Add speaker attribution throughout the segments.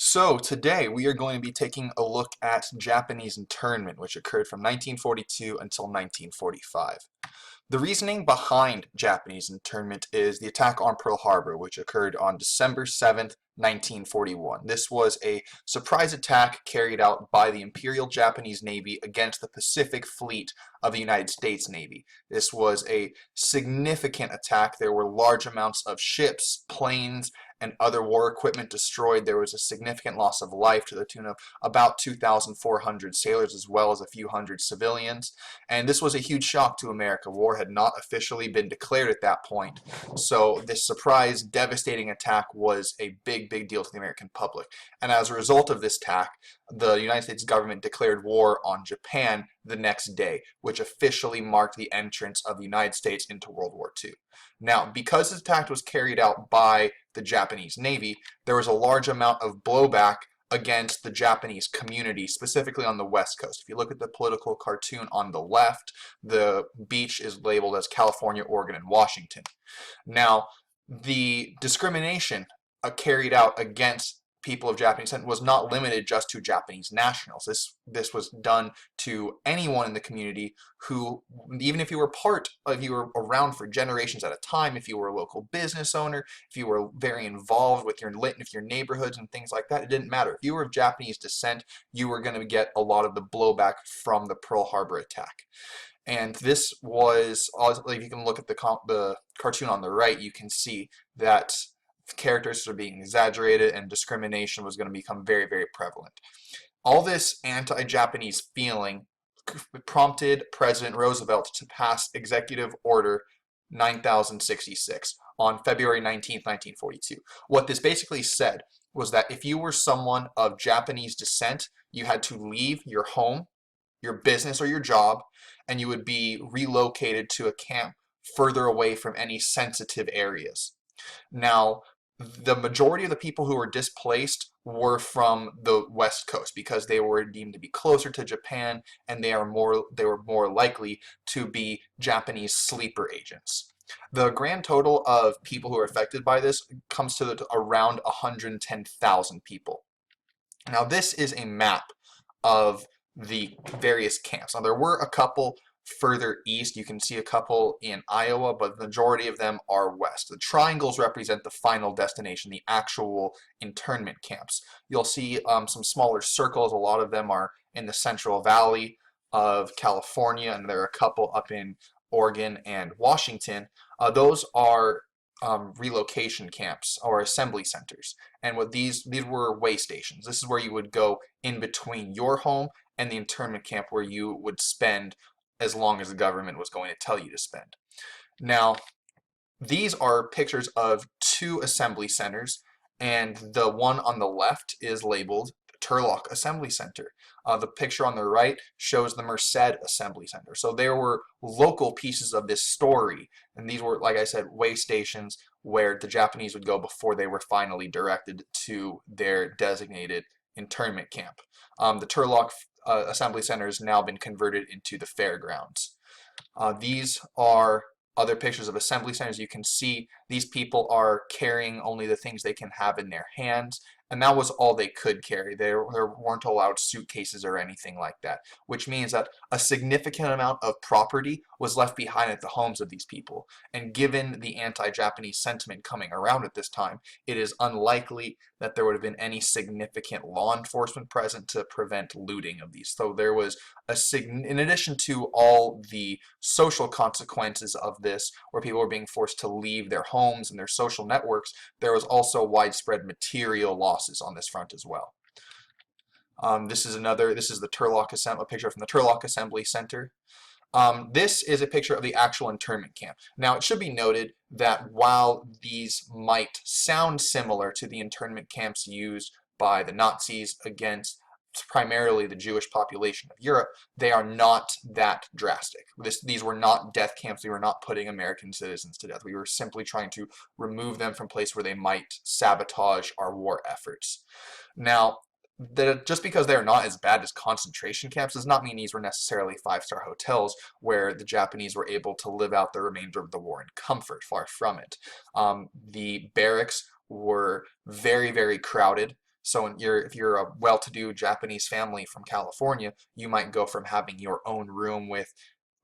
Speaker 1: So today we are going to be taking a look at Japanese internment, which occurred from 1942 until 1945. The reasoning behind Japanese internment is the attack on Pearl Harbor, which occurred on December 7th, 1941. This was a surprise attack carried out by the Imperial Japanese Navy against the Pacific Fleet of the United States Navy. This was a significant attack. There were large amounts of ships, planes, and other war equipment destroyed. There was a significant loss of life to the tune of about 2,400 sailors as well as a few hundred civilians. And this was a huge shock to America. War had not officially been declared at that point. So this surprise, devastating attack was a big deal to the American public. And as a result of this attack, the United States government declared war on Japan the next day, which officially marked the entrance of the United States into World War II. Now, because this attack was carried out by the Japanese Navy, there was a large amount of blowback against the Japanese community, specifically on the West Coast. If you look at the political cartoon on the left, the beach is labeled as California, Oregon, and Washington. Now, the discrimination carried out against people of Japanese descent was not limited just to Japanese nationals. This was done to anyone in the community who, even if you were around for generations at a time, if you were a local business owner, if you were very involved with your neighborhoods and things like that, it didn't matter. If you were of Japanese descent, you were going to get a lot of the blowback from the Pearl Harbor attack. And this was, if you can look at the cartoon on the right, you can see that characters are being exaggerated and discrimination was going to become very prevalent. All this anti-Japanese feeling prompted President Roosevelt to pass Executive Order 9066 on February 19th, 1942. What this basically said was that if you were someone of Japanese descent, you had to leave your home, your business, or your job, and you would be relocated to a camp further away from any sensitive areas. Now, the majority of the people who were displaced were from the West Coast because they were deemed to be closer to Japan, and they were more likely to be Japanese sleeper agents. The grand total of people who are affected by this comes to around 110,000 people. Now, this is a map of the various camps. Now, there were a couple further east. You can see a couple in Iowa, but the majority of them are west. The triangles represent the final destination, the actual internment camps. You'll see some smaller circles. A lot of them are in the Central Valley of California, and there are a couple up in Oregon and Washington. Those are relocation camps or assembly centers. And what these were way stations. This is where you would go in between your home and the internment camp, where you would spend as long as the government was going to tell you to spend. Now, these are pictures of two assembly centers, and the one on the left is labeled Turlock Assembly Center. The picture on the right shows the Merced Assembly Center. So there were local pieces of this story, and these were, like I said, way stations where the Japanese would go before they were finally directed to their designated internment camp. The Turlock Assembly Center has now been converted into the fairgrounds. These are other pictures of assembly centers. You can see these people are carrying only the things they can have in their hands, and that was all they could carry. They weren't allowed suitcases or anything like that, which means that a significant amount of property was left behind at the homes of these people. And given the anti-Japanese sentiment coming around at this time, it is unlikely that there would have been any significant law enforcement present to prevent looting of these. So there was in addition to all the social consequences of this, where people were being forced to leave their homes and their social networks, there was also widespread material losses on this front as well. This is the Turlock a picture from the Turlock Assembly Center. This is a picture of the actual internment camp. Now, it should be noted that while these might sound similar to the internment camps used by the Nazis against primarily the Jewish population of Europe, they are not that drastic. These were not death camps. We were not putting American citizens to death. We were simply trying to remove them from places where they might sabotage our war efforts. Now, just because they're not as bad as concentration camps does not mean these were necessarily five-star hotels where the Japanese were able to live out the remainder of the war in comfort. Far from it. The barracks were very crowded. So if you're a well-to-do Japanese family from California, you might go from having your own room with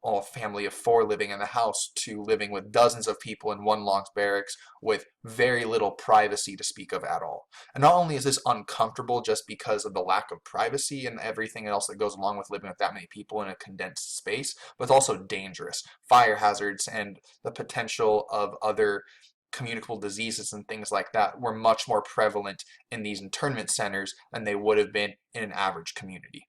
Speaker 1: a family of 4 living in a house to living with dozens of people in one long barracks with very little privacy to speak of at all. And not only is this uncomfortable just because of the lack of privacy and everything else that goes along with living with that many people in a condensed space, but it's also dangerous. Fire hazards and the potential of other communicable diseases and things like that were much more prevalent in these internment centers than they would have been in an average community.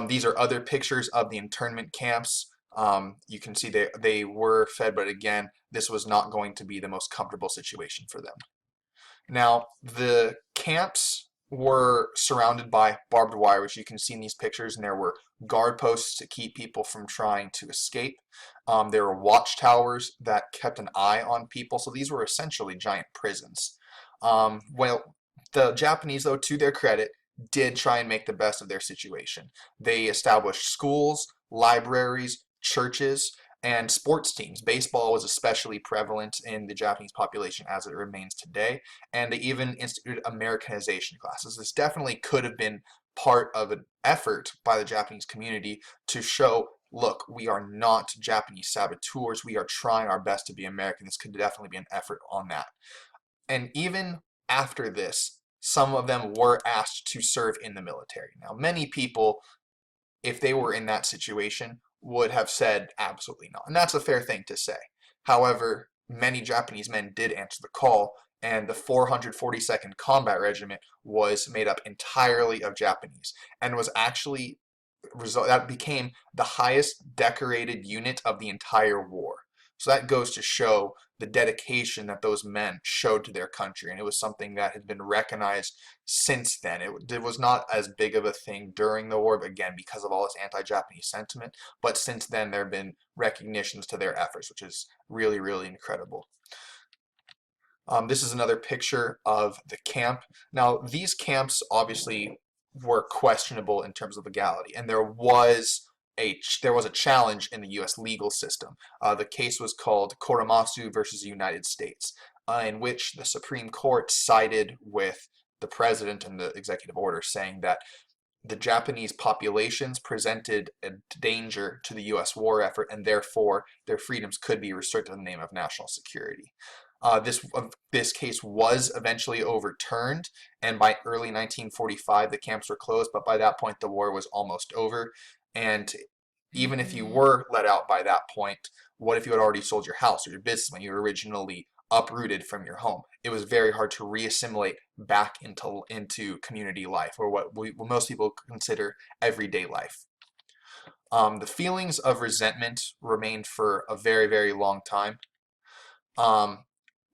Speaker 1: These are other pictures of the internment camps. You can see they were fed, but again, this was not going to be the most comfortable situation for them. Now, the camps were surrounded by barbed wire, which you can see in these pictures, and there were guard posts to keep people from trying to escape. There were watchtowers that kept an eye on people, so these were essentially giant prisons. Well, the Japanese, though, to their credit, did try and make the best of their situation. They established schools, libraries, churches, and sports teams. Baseball was especially prevalent in the Japanese population as it remains today, and they even instituted Americanization classes. This definitely could have been part of an effort by the Japanese community to show, look, we are not Japanese saboteurs, we are trying our best to be American. This could definitely be an effort on that. And even after this, some of them were asked to serve in the military. Now, many people, if they were in that situation, would have said absolutely not. And that's a fair thing to say. However, many Japanese men did answer the call, and the 442nd Combat Regiment was made up entirely of Japanese and was actually that became the highest decorated unit of the entire war. So that goes to show the dedication that those men showed to their country, and it was something that had been recognized since then. It was not as big of a thing during the war, again, because of all this anti-Japanese sentiment, but since then there have been recognitions to their efforts, which is really, really incredible. This is another picture of the camp. Now, these camps obviously were questionable in terms of legality, and there was a challenge in the U.S. legal system. The case was called Korematsu versus the United States, in which the Supreme Court sided with the president and the executive order, saying that the Japanese populations presented a danger to the U.S. war effort, and therefore their freedoms could be restricted in the name of national security. This case was eventually overturned, and by early 1945 the camps were closed, but by that point the war was almost over. And even if you were let out by that point, what if you had already sold your house or your business when you were originally uprooted from your home? It was very hard to reassimilate back into community life, or what most people consider everyday life. The feelings of resentment remained for a very, very long time.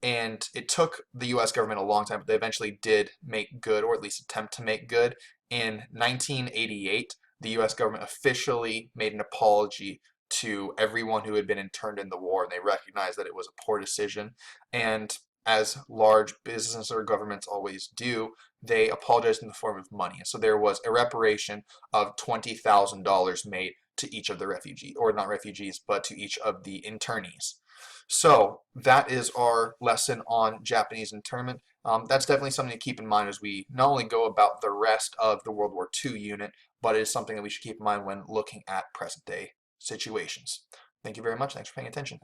Speaker 1: And it took the U.S. government a long time, but they eventually did make good, or at least attempt to make good. In 1988, the U.S. government officially made an apology to everyone who had been interned in the war, and they recognized that it was a poor decision. And as large businesses or governments always do, they apologized in the form of money. And so there was a reparation of $20,000 made to each of the refugees, or not refugees, but to each of the internees. So that is our lesson on Japanese internment. That's definitely something to keep in mind as we not only go about the rest of the World War II unit, but it is something that we should keep in mind when looking at present day situations. Thank you very much. Thanks for paying attention.